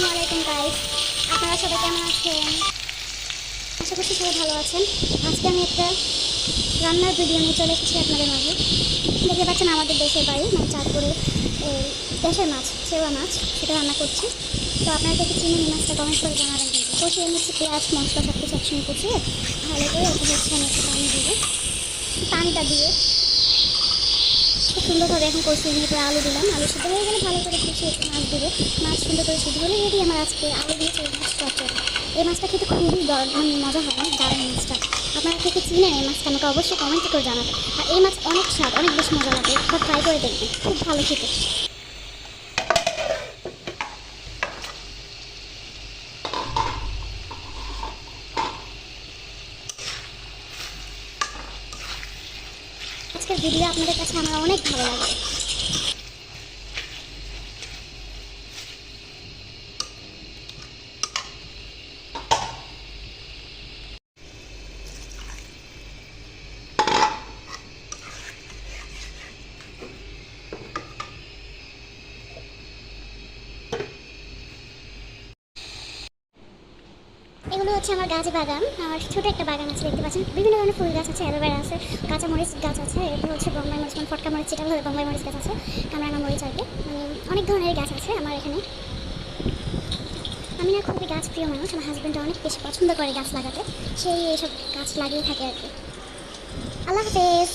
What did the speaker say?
আসসালামু আলাইকুম গাইস, আপনারা সবাই কেমন আছেন? আশা করছি সবাই ভালো আছেন। আজকে আমি একটা রান্নার ভিডিও নিয়ে চলে এসেছি আপনাদের মাঝে। দেখতে পাচ্ছেন আমাদের দেশের বাড়ি মানে চাঁদপুরে দেশের মাছ, চেওয়া মাছ, সেটা রান্না করছি। তো আপনারা দেখে চিনি এই মাছটা কমেন্ট করে জানাবেন। কিন্তু কষিয়ে নিচ্ছি, পেঁয়াজ মশলা সব কিছু একসঙ্গে কষিয়ে ভালো করে এটা হচ্ছে আমি একটু পানি দিব। পানিটা দিয়ে খুব সুন্দরভাবে এখন কষিয়ে নিয়ে পরে আলু দিলাম। আলু সিদ্ধ হয়ে গেলে ভালো করে কষিয়ে একটু মাছ দেবো। মাছ সুন্দর করে সিদ্ধ হলে রেডি আমার আজকে আলু দিয়ে চলে মাছ চচ্চড়ি। এই মাছটা খেতে খুবই মানে মজা হয়, অনেক দারুণ মাছটা। আপনারা থেকে চিনেন এই মাছটা আমাকে অবশ্যই কমেন্ট করে জানাবেন। আর এই মাছ অনেক স্বাদ, অনেক বেশি মজা লাগে, একবার ট্রাই করে দেখবেন, খুব ভালো খেতে। আজকের ভিডিও আপনাদের কাছে আমার অনেক ভালো লাগে। এগুলো হচ্ছে আমার গাছ বাগান। আমার ছোটো একটা বাগান আছে, দেখতে পাচ্ছেন। বিভিন্ন ধরনের ফুল গাছ আছে, অ্যালোভেরা আছে, কাঁচা মরিচ গাছ আছে, এরপর হচ্ছে বম্বাই মরিচ, মানে ফটকা মরিচ, যেটা হলে বম্বাই মরিচ গাছ আছে, কামরাঙা মরিচ আর কি, মানে অনেক ধরনের গাছ আছে আমার এখানে। আমি না খুবই গাছ প্রিয় মানুষ। আমার হাজব্যান্ডটা অনেক বেশি পছন্দ করে গাছ লাগাতে, সেই এইসব গাছ লাগিয়ে থাকে আর কি। আল্লাহ হাফেজ।